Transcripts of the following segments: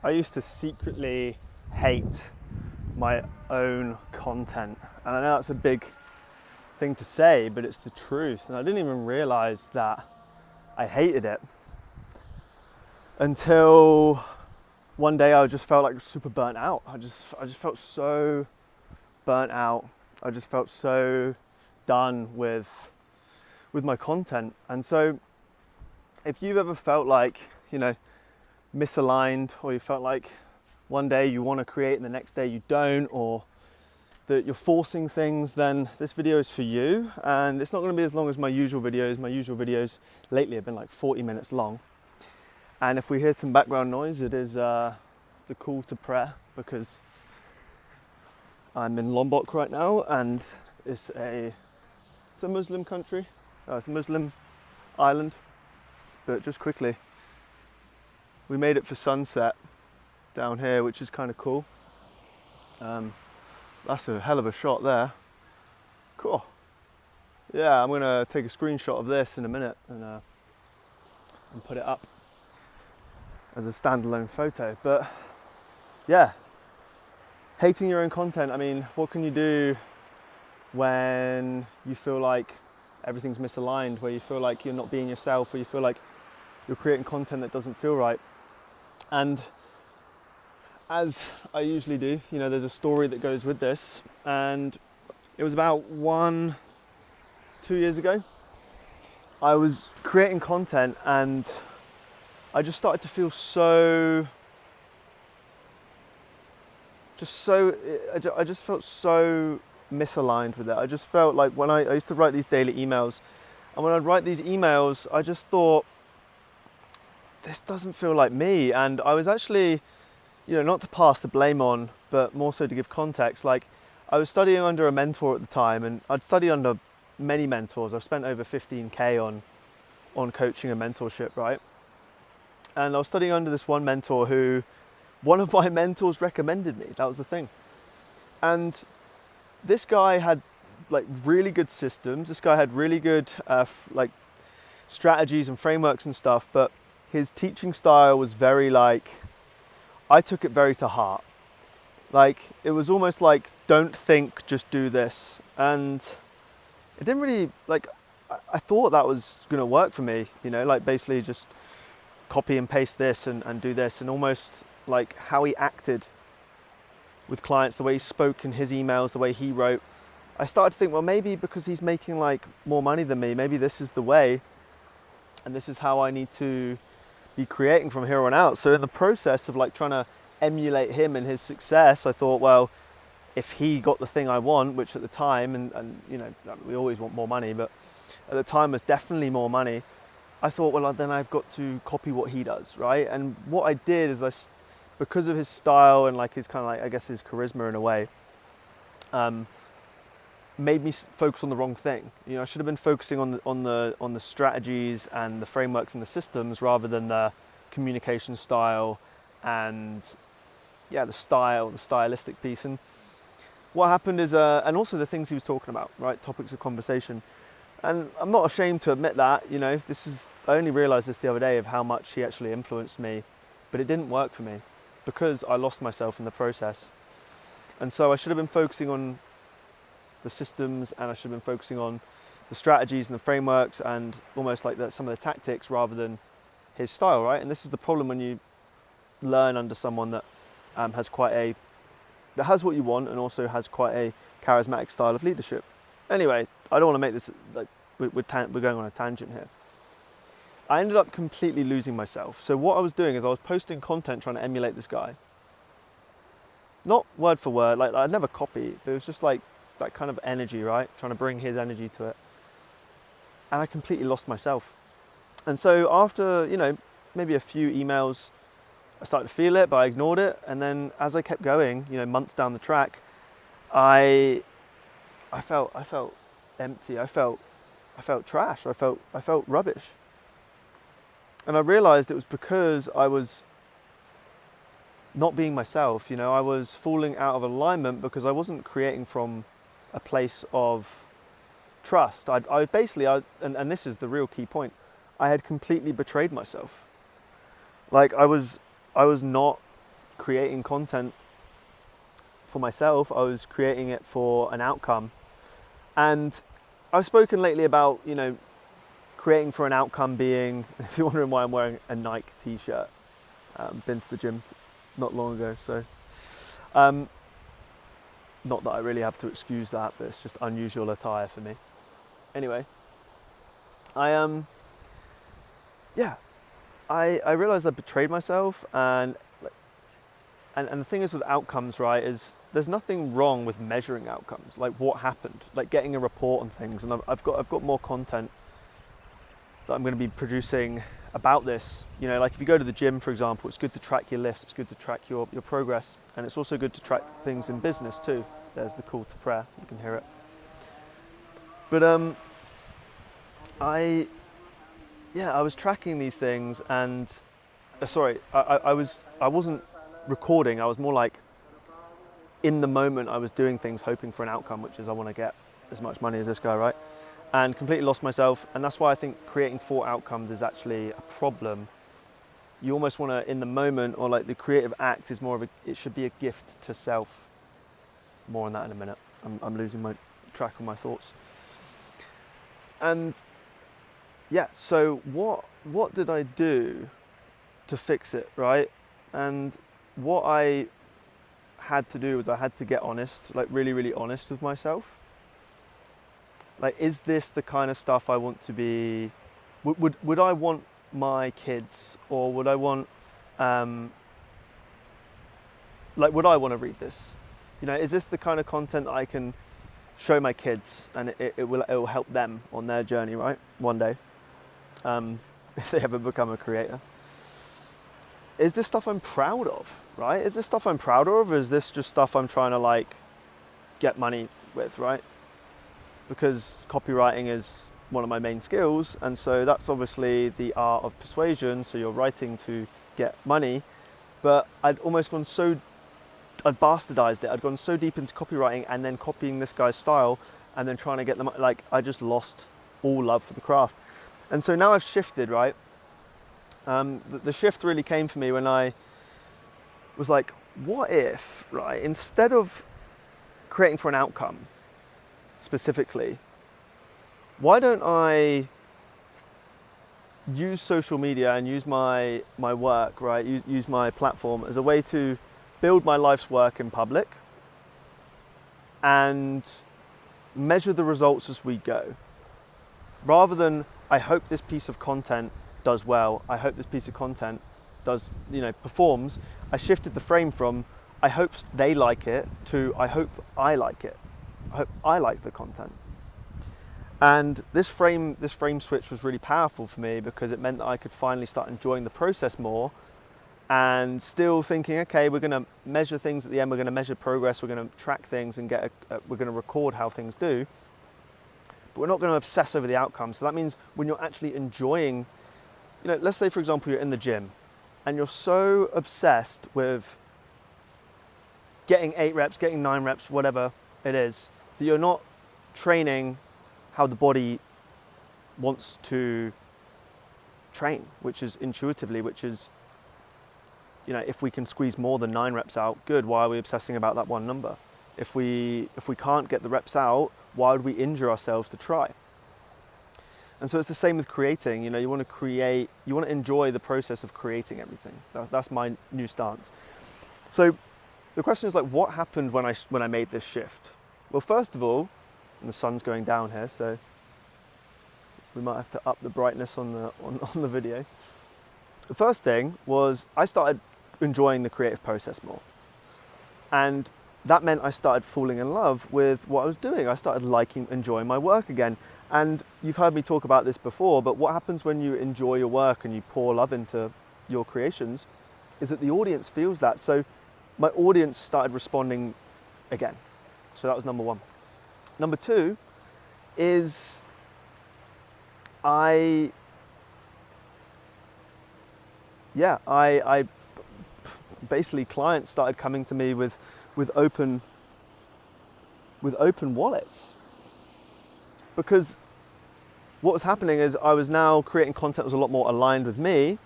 I used to secretly hate my own content. And I know that's a big thing to say, but it's the truth. And I didn't even realize that I hated it until one day I just felt like super burnt out. I just felt so burnt out. I just felt so done with my content. And so if you've ever felt like, misaligned, or you felt like one day you want to create and the next day you don't, or that you're forcing things, then this video is for you. And it's not going to be as long as my usual videos. My usual videos lately have been like 40 minutes long. And if we hear some background noise, it is the call to prayer, because I'm in Lombok right now, and it's a Muslim country. It's a Muslim island. But just quickly, we made it for sunset down here, which is kind of cool. That's a hell of a shot there. Cool. Yeah, I'm gonna take a screenshot of this in a minute and put it up as a standalone photo. But yeah, hating your own content. I mean, what can you do when you feel like everything's misaligned, where you feel like you're not being yourself, where you feel like you're creating content that doesn't feel right? And as I usually do, there's a story that goes with this. And it was about 1-2 years ago. I was creating content and I just started to feel I just felt so misaligned with it. I just felt like when I used to write these daily emails, and when I'd write these emails, I just thought, this doesn't feel like me. And I was actually, not to pass the blame on, but more so to give context. Like, I was studying under a mentor at the time, and I'd studied under many mentors. I've spent over 15K on coaching and mentorship, right? And I was studying under this one mentor who, one of my mentors recommended me. That was the thing. And this guy had like really good systems. This guy had really good like strategies and frameworks and stuff, but his teaching style was very I took it very to heart. Like, it was almost like, don't think, just do this. And it didn't really, I thought that was gonna work for me, basically just copy and paste this and do this, and almost like how he acted with clients, the way he spoke in his emails, the way he wrote. I started to think, well, maybe because he's making more money than me, maybe this is the way, and this is how I need to be creating from here on out. So in the process of trying to emulate him and his success, I thought, well, if he got the thing I want, which at the time, and we always want more money, but at the time was definitely more money, I thought, well, then I've got to copy what he does, right? And what I did is because of his style and his kind of I guess his charisma in a way, made me focus on the wrong thing. I should have been focusing on the strategies and the frameworks and the systems, rather than the communication style and the stylistic piece. And what happened is, and also the things he was talking about, right? Topics of conversation. And I'm not ashamed to admit that, I only realized this the other day of how much he actually influenced me, but it didn't work for me because I lost myself in the process. And so I should have been focusing on the systems, and I should have been focusing on the strategies and the frameworks and almost some of the tactics, rather than his style, right? And this is the problem when you learn under someone that that has what you want and also has quite a charismatic style of leadership. Anyway, I don't want to make this we're going on a tangent here. I ended up completely losing myself. So what I was doing is I was posting content trying to emulate this guy. Not word for word, I'd never copy, but it was just that kind of energy, right? Trying to bring his energy to it. And I completely lost myself. And so after, maybe a few emails, I started to feel it, but I ignored it. And then as I kept going, months down the track, I felt empty. I felt trash. I felt rubbish. And I realized it was because I was not being myself. I was falling out of alignment because I wasn't creating from a place of trust. I basically, and this is the real key point, I had completely betrayed myself. I was not creating content for myself. I was creating it for an outcome. And I've spoken lately about, creating for an outcome being, if you're wondering why I'm wearing a Nike t-shirt, been to the gym not long ago, so not that I really have to excuse that, but it's just unusual attire for me. Anyway, I realized I betrayed myself, and the thing is with outcomes, right, is there's nothing wrong with measuring outcomes, like what happened, like getting a report on things, and I've got more content that I'm going to be producing about this. Like if you go to the gym, for example, it's good to track your lifts, it's good to track your progress, and it's also good to track things in business too. There's the call to prayer, you can hear it. But I was tracking these things, and I wasn't recording. I was more like in the moment. I was doing things hoping for an outcome, which is I want to get as much money as this guy, right? And completely lost myself. And that's why I think creating for outcomes is actually a problem. You almost want to, in the moment, or like the creative act is it should be a gift to self. More on that in a minute. I'm losing my track of my thoughts. And yeah, so what did I do to fix it, right? And what I had to do was I had to get honest, like really, really honest with myself. Like, is this the kind of stuff I want to be? Would I want my kids, or would I want, would I want to read this? Is this the kind of content that I can show my kids, and it will help them on their journey, right? One day, if they ever become a creator. Is this stuff I'm proud of, right? Is this stuff I'm proud of, or is this just stuff I'm trying to get money with, right? Because copywriting is one of my main skills, and so that's obviously the art of persuasion, so you're writing to get money, but I'd bastardized it. I'd gone so deep into copywriting and then copying this guy's style and then trying to get them, I just lost all love for the craft. And so now I've shifted, right? The shift really came for me when I was like, what if, right, instead of creating for an outcome specifically, why don't I use social media and use my work, right, use my platform as a way to build my life's work in public and measure the results as we go, rather than I hope this piece of content does well, I hope this piece of content does, performs. I shifted the frame from I hope they like it to I hope I like it. I hope I like the content. And this frame switch was really powerful for me, because it meant that I could finally start enjoying the process more, and still thinking, okay, we're going to measure things at the end, we're going to measure progress, we're going to track things and we're going to record how things do, but we're not going to obsess over the outcome. So that means when you're actually enjoying, let's say for example you're in the gym and you're so obsessed with getting 8 reps, getting 9 reps, whatever it is, that you're not training how the body wants to train, which is intuitively, which is, if we can squeeze more than 9 reps out, good. Why are we obsessing about that one number? If we can't get the reps out, why would we injure ourselves to try? And so it's the same with creating. You want to create, you want to enjoy the process of creating everything. That's my new stance. So the question is, what happened when I made this shift? Well, first of all, and the sun's going down here, so we might have to up the brightness on the video. The first thing was I started enjoying the creative process more. And that meant I started falling in love with what I was doing. I started enjoying my work again. And you've heard me talk about this before, but what happens when you enjoy your work and you pour love into your creations is that the audience feels that. So my audience started responding again. So that was number one. Number two is I basically clients started coming to me with open wallets, because what was happening is I was now creating content that was a lot more aligned with me,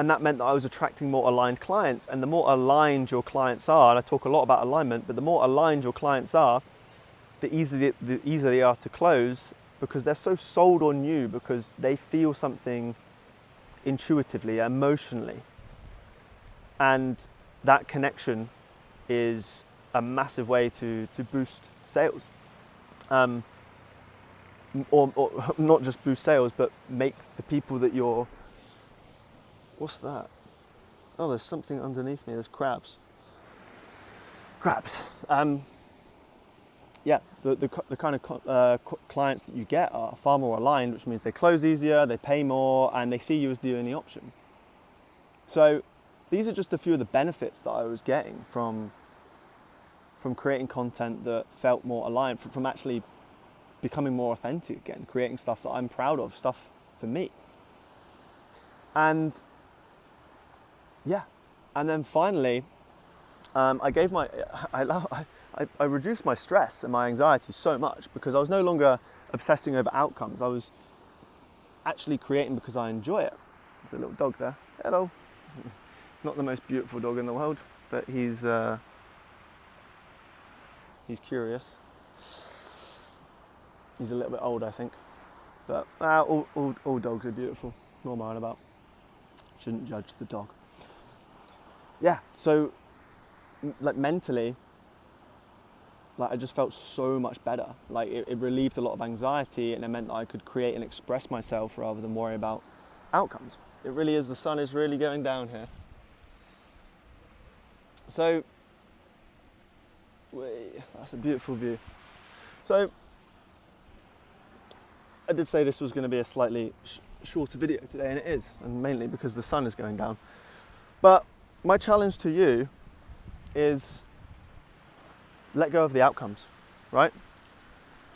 And that meant that I was attracting more aligned clients. And the more aligned your clients are, and I talk a lot about alignment, but the more aligned your clients are, the easier they are to close, because they're so sold on you, because they feel something intuitively, emotionally. And that connection is a massive way to boost sales. Or not just boost sales, but make the people that you're... What's that? Oh, there's something underneath me. There's crabs. Crabs. Yeah, the kind of clients that you get are far more aligned, which means they close easier, they pay more, and they see you as the only option. So these are just a few of the benefits that I was getting from creating content that felt more aligned, from actually becoming more authentic again, creating stuff that I'm proud of, stuff for me. And yeah, and then finally, I reduced my stress and my anxiety so much, because I was no longer obsessing over outcomes. I was actually creating because I enjoy it. There's a little dog there. Hello. It's not the most beautiful dog in the world, but he's curious. He's a little bit old, I think. But all dogs are beautiful. What am I on about? Shouldn't judge the dog. Yeah, so like mentally, like I just felt so much better. Like it relieved a lot of anxiety, and it meant that I could create and express myself rather than worry about outcomes. It really is, the sun is really going down here. So, that's a beautiful view. So, I did say this was going to be a slightly shorter video today, and it is, and mainly because the sun is going down. But my challenge to you is let go of the outcomes, right?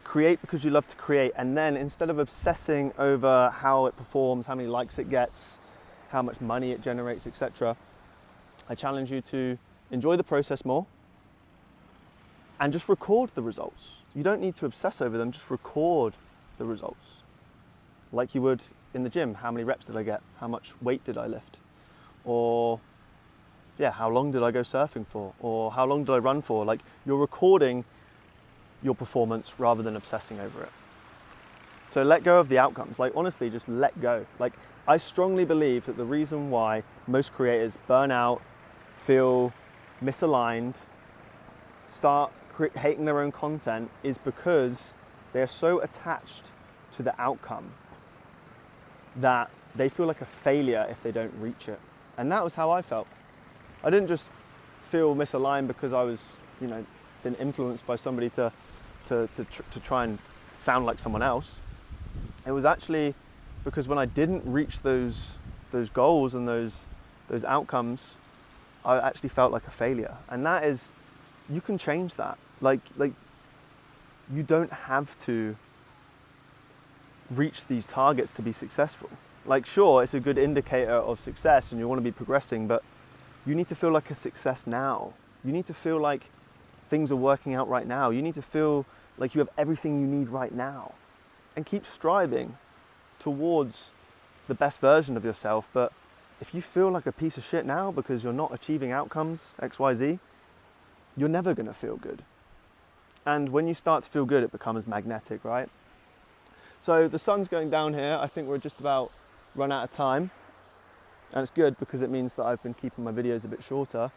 Create because you love to create, and then instead of obsessing over how it performs, how many likes it gets, how much money it generates, etc., I challenge you to enjoy the process more and just record the results. You don't need to obsess over them, just record the results. Like you would in the gym. How many reps did I get? How much weight did I lift? Or yeah, how long did I go surfing for? Or how long did I run for? Like, you're recording your performance rather than obsessing over it. So let go of the outcomes. Like, honestly, just let go. Like, I strongly believe that the reason why most creators burn out, feel misaligned, start hating their own content is because they are so attached to the outcome that they feel like a failure if they don't reach it. And that was how I felt. I didn't just feel misaligned because I was, been influenced by somebody to try and sound like someone else. It was actually because when I didn't reach those goals and those outcomes, I actually felt like a failure. And that is, you can change that. Like you don't have to reach these targets to be successful. Like, sure, it's a good indicator of success and you want to be progressing, but you need to feel like a success now. You need to feel like things are working out right now. You need to feel like you have everything you need right now, and keep striving towards the best version of yourself. But if you feel like a piece of shit now because you're not achieving outcomes, XYZ, you're never going to feel good. And when you start to feel good, it becomes magnetic, right? So the sun's going down here. I think we're just about run out of time. And it's good because it means that I've been keeping my videos a bit shorter.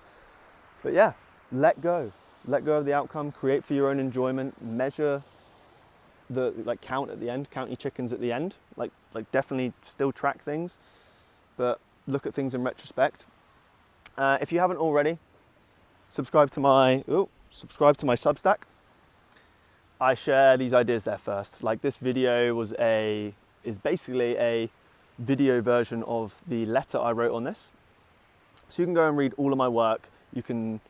But yeah, let go. Let go of the outcome, create for your own enjoyment, measure count at the end, count your chickens at the end. Like definitely still track things, but look at things in retrospect. If you haven't already, subscribe to my Substack. I share these ideas there first. Like, this video is basically a video version of the letter I wrote on this. So you can go and read all of my work. You can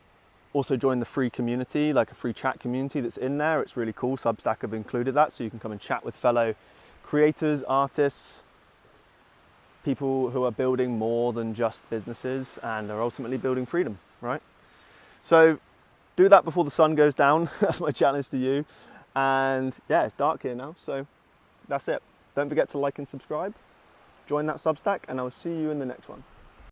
also join the free community, like a free chat community that's in there. It's really cool. Substack have included that, so you can come and chat with fellow creators, artists, people who are building more than just businesses and are ultimately building freedom, right? So do that before the sun goes down. That's my challenge to you. And yeah, it's dark here now, so that's it. Don't forget to like and subscribe. Join that Substack, and I'll see you in the next one.